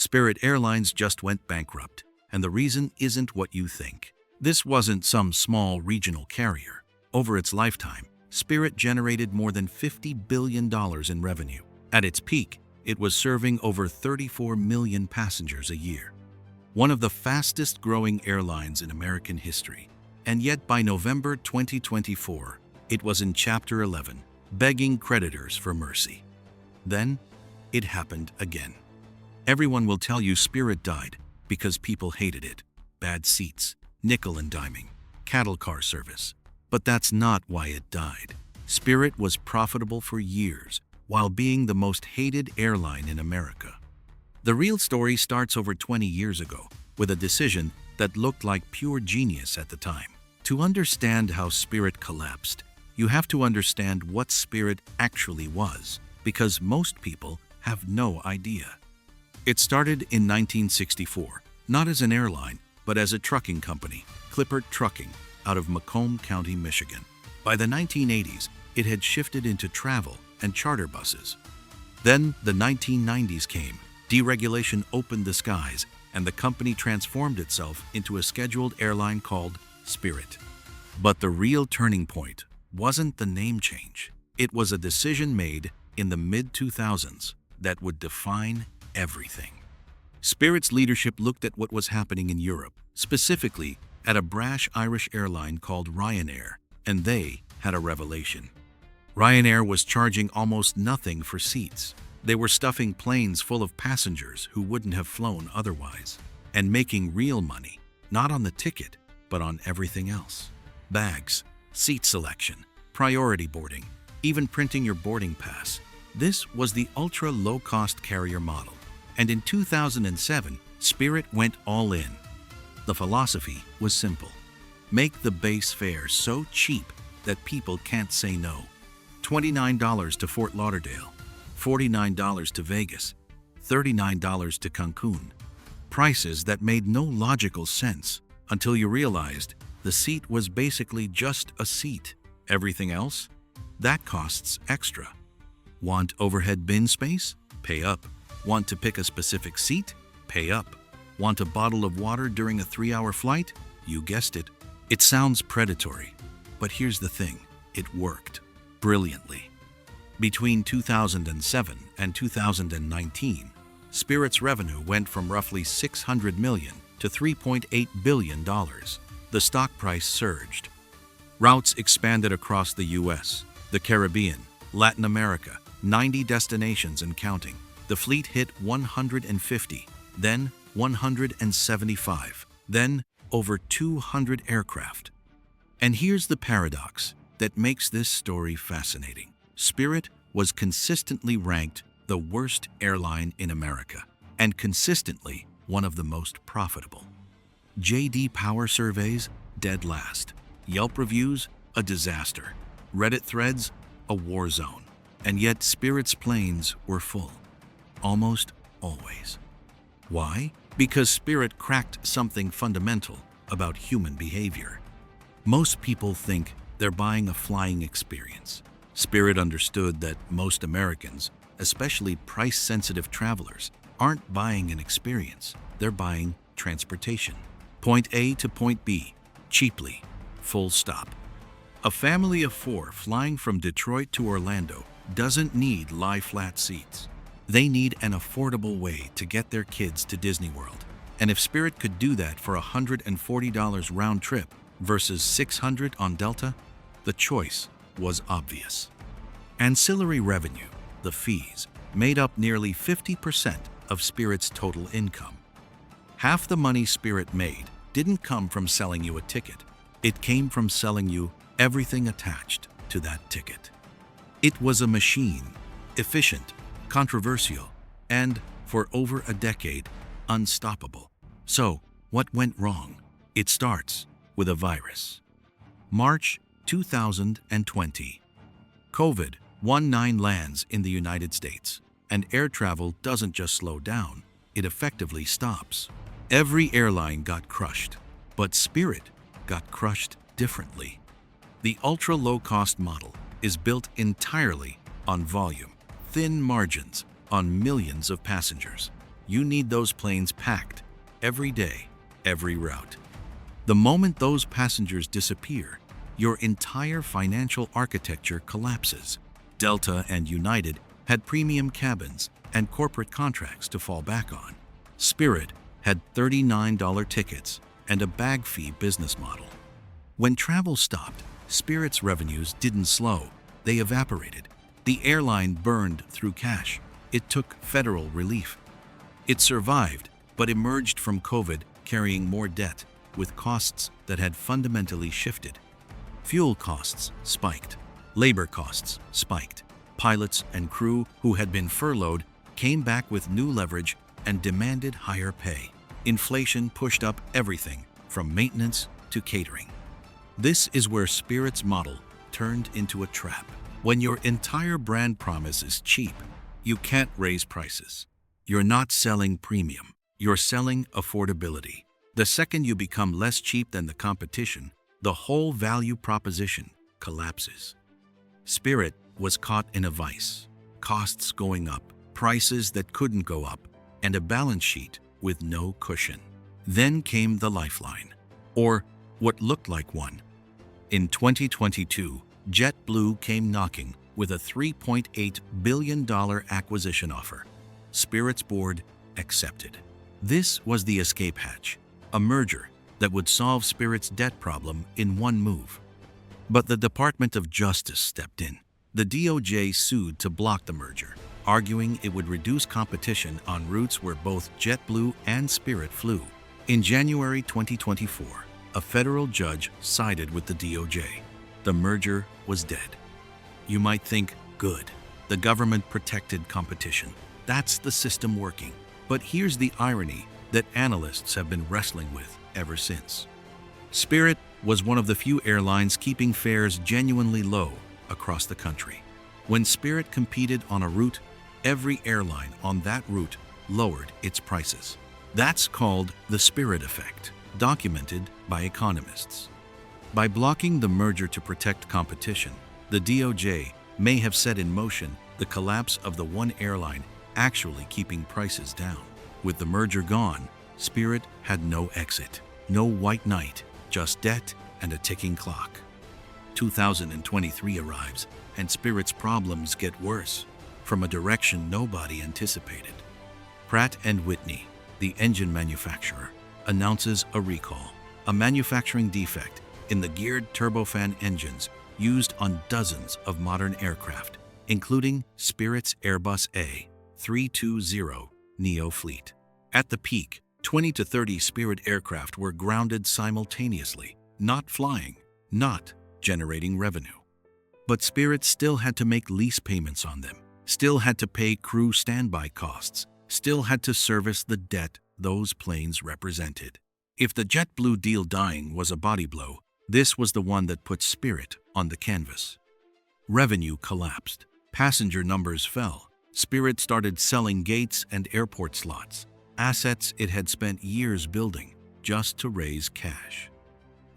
Spirit Airlines just went bankrupt, and the reason isn't what you think. This wasn't some small regional carrier. Over its lifetime, Spirit generated more than $50 billion in revenue. At its peak, it was serving over 34 million passengers a year. One of the fastest-growing airlines in American history. And yet by November 2024, it was in Chapter 11, begging creditors for mercy. Then, it happened again. Everyone will tell you Spirit died because people hated it. Bad seats, nickel and diming, cattle car service. But that's not why it died. Spirit was profitable for years while being the most hated airline in America. The real story starts over 20 years ago with a decision that looked like pure genius at the time. To understand how Spirit collapsed, you have to understand what Spirit actually was, because most people have no idea. It started in 1964, not as an airline, but as a trucking company, Clipper Trucking, out of Macomb County, Michigan. By the 1980s, it had shifted into travel and charter buses. Then the 1990s came, deregulation opened the skies, and the company transformed itself into a scheduled airline called Spirit. But the real turning point wasn't the name change. It was a decision made in the mid-2000s that would define everything. Spirit's leadership looked at what was happening in Europe, specifically at a brash Irish airline called Ryanair, and they had a revelation. Ryanair was charging almost nothing for seats. They were stuffing planes full of passengers who wouldn't have flown otherwise, and making real money, not on the ticket, but on everything else. Bags, seat selection, priority boarding, even printing your boarding pass. This was the ultra-low-cost carrier model. And in 2007, Spirit went all in. The philosophy was simple. Make the base fare so cheap that people can't say no. $29 to Fort Lauderdale, $49 to Vegas, $39 to Cancun. Prices that made no logical sense until you realized the seat was basically just a seat. Everything else? That costs extra. Want overhead bin space? Pay up. Want to pick a specific seat? Pay up. Want a bottle of water during a 3-hour flight? You guessed it. It sounds predatory, but here's the thing. It worked brilliantly. Between 2007 and 2019, Spirit's revenue went from roughly $600 million to $3.8 billion. The stock price surged. Routes expanded across the U.S., the Caribbean, Latin America, 90 destinations and counting. The fleet hit 150, then 175, then over 200 aircraft. And here's the paradox that makes this story fascinating. Spirit was consistently ranked the worst airline in America, and consistently one of the most profitable. J.D. Power surveys, dead last. Yelp reviews, a disaster. Reddit threads, a war zone. And yet Spirit's planes were full. Almost always. Why? Because Spirit cracked something fundamental about human behavior. Most people think they're buying a flying experience. Spirit understood that most Americans, especially price-sensitive travelers, aren't buying an experience. They're buying transportation. Point A to point B, cheaply, full stop. A family of 4 flying from Detroit to Orlando doesn't need lie-flat seats. They need an affordable way to get their kids to Disney World. And if Spirit could do that for $140 round trip versus $600 on Delta, the choice was obvious. Ancillary revenue, the fees, made up nearly 50% of Spirit's total income. Half the money Spirit made didn't come from selling you a ticket. It came from selling you everything attached to that ticket. It was a machine, efficient, controversial, and, for over a decade, unstoppable. So, what went wrong? It starts with a virus. March 2020. COVID-19 lands in the United States, and air travel doesn't just slow down, it effectively stops. Every airline got crushed, but Spirit got crushed differently. The ultra-low-cost model is built entirely on volume, thin margins on millions of passengers. You need those planes packed every day, every route. The moment those passengers disappear, your entire financial architecture collapses. Delta and United had premium cabins and corporate contracts to fall back on. Spirit had $39 tickets and a bag fee business model. When travel stopped, Spirit's revenues didn't slow, they evaporated. The airline burned through cash. It took federal relief. It survived, but emerged from COVID carrying more debt, with costs that had fundamentally shifted. Fuel costs spiked. Labor costs spiked. Pilots and crew who had been furloughed came back with new leverage and demanded higher pay. Inflation pushed up everything, from maintenance to catering. This is where Spirit's model turned into a trap. When your entire brand promise is cheap, you can't raise prices. You're not selling premium, you're selling affordability. The second you become less cheap than the competition, the whole value proposition collapses. Spirit was caught in a vice, costs going up, prices that couldn't go up, and a balance sheet with no cushion. Then came the lifeline, or what looked like one. In 2022, JetBlue came knocking with a $3.8 billion acquisition offer. Spirit's board accepted. This was the escape hatch, a merger that would solve Spirit's debt problem in one move. But the Department of Justice stepped in. The DOJ sued to block the merger, arguing it would reduce competition on routes where both JetBlue and Spirit flew. In January 2024, a federal judge sided with the DOJ. The merger was dead. You might think, good, the government protected competition. That's the system working. But here's the irony that analysts have been wrestling with ever since. Spirit was one of the few airlines keeping fares genuinely low across the country. When Spirit competed on a route, every airline on that route lowered its prices. That's called the Spirit effect, documented by economists. By blocking the merger to protect competition, the DOJ may have set in motion the collapse of the one airline actually keeping prices down. With the merger gone, Spirit had no exit, no white knight, just debt and a ticking clock. 2023 arrives, and Spirit's problems get worse, from a direction nobody anticipated. Pratt & Whitney, the engine manufacturer, announces a recall, a manufacturing defect in the geared turbofan engines used on dozens of modern aircraft, including Spirit's Airbus A320 Neo fleet. At the peak, 20 to 30 Spirit aircraft were grounded simultaneously, not flying, not generating revenue. But Spirit still had to make lease payments on them, still had to pay crew standby costs, still had to service the debt those planes represented. If the JetBlue deal dying was a body blow, this was the one that put Spirit on the canvas. Revenue collapsed, passenger numbers fell. Spirit started selling gates and airport slots, assets it had spent years building just to raise cash.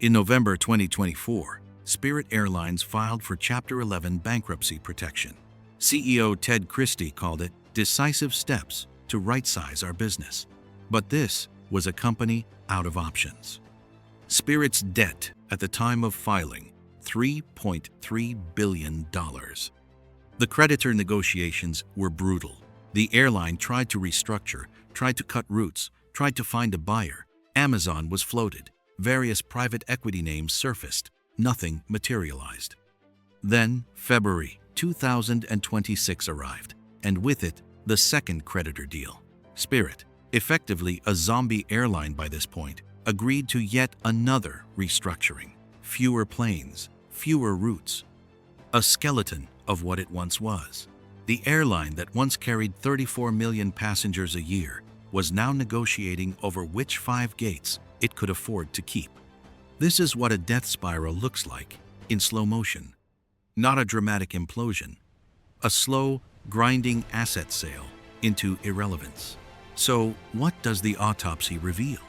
In November 2024, Spirit Airlines filed for Chapter 11 bankruptcy protection. CEO Ted Christie called it decisive steps to right-size our business. But this was a company out of options. Spirit's debt at the time of filing, $3.3 billion. The creditor negotiations were brutal. The airline tried to restructure, tried to cut routes, tried to find a buyer. Amazon was floated. Various private equity names surfaced. Nothing materialized. Then, February 2026 arrived, and with it, the second creditor deal. Spirit, effectively a zombie airline by this point, agreed to yet another restructuring. Fewer planes, fewer routes. A skeleton of what it once was. The airline that once carried 34 million passengers a year was now negotiating over which 5 gates it could afford to keep. This is what a death spiral looks like in slow motion. Not a dramatic implosion. A slow, grinding asset sale into irrelevance. So, what does the autopsy reveal?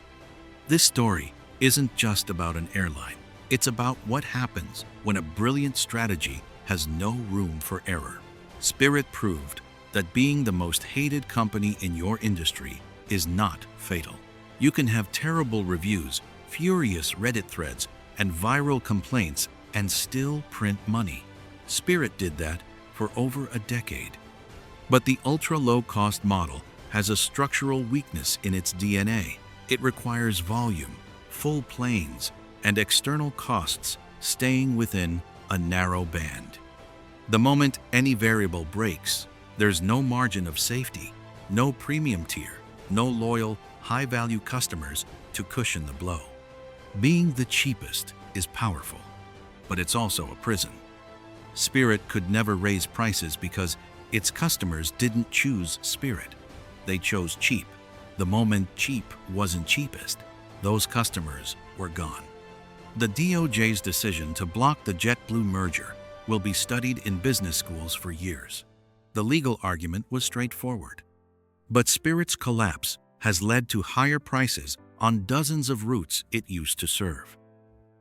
This story isn't just about an airline. It's about what happens when a brilliant strategy has no room for error. Spirit proved that being the most hated company in your industry is not fatal. You can have terrible reviews, furious Reddit threads, and viral complaints and still print money. Spirit did that for over a decade. But the ultra-low-cost model has a structural weakness in its DNA. It requires volume, full planes, and external costs staying within a narrow band. The moment any variable breaks, there's no margin of safety, no premium tier, no loyal, high-value customers to cushion the blow. Being the cheapest is powerful, but it's also a prison. Spirit could never raise prices because its customers didn't choose Spirit. They chose cheap. The moment cheap wasn't cheapest, those customers were gone. The DOJ's decision to block the JetBlue merger will be studied in business schools for years. The legal argument was straightforward. But Spirit's collapse has led to higher prices on dozens of routes it used to serve.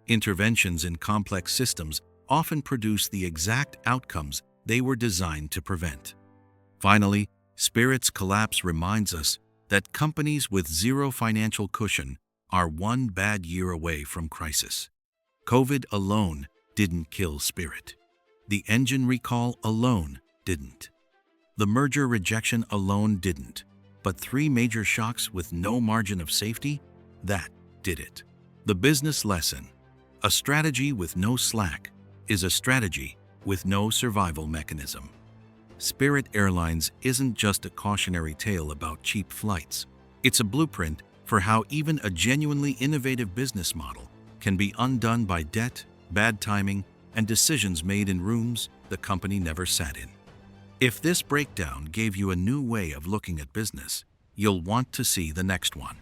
Interventions in complex systems often produce the exact outcomes they were designed to prevent. Finally, Spirit's collapse reminds us that companies with zero financial cushion are one bad year away from crisis. COVID alone didn't kill Spirit. The engine recall alone didn't. The merger rejection alone didn't. But 3 major shocks with no margin of safety, that did it. The business lesson: a strategy with no slack is a strategy with no survival mechanism. Spirit Airlines isn't just a cautionary tale about cheap flights. It's a blueprint for how even a genuinely innovative business model can be undone by debt, bad timing, and decisions made in rooms the company never sat in. If this breakdown gave you a new way of looking at business, you'll want to see the next one.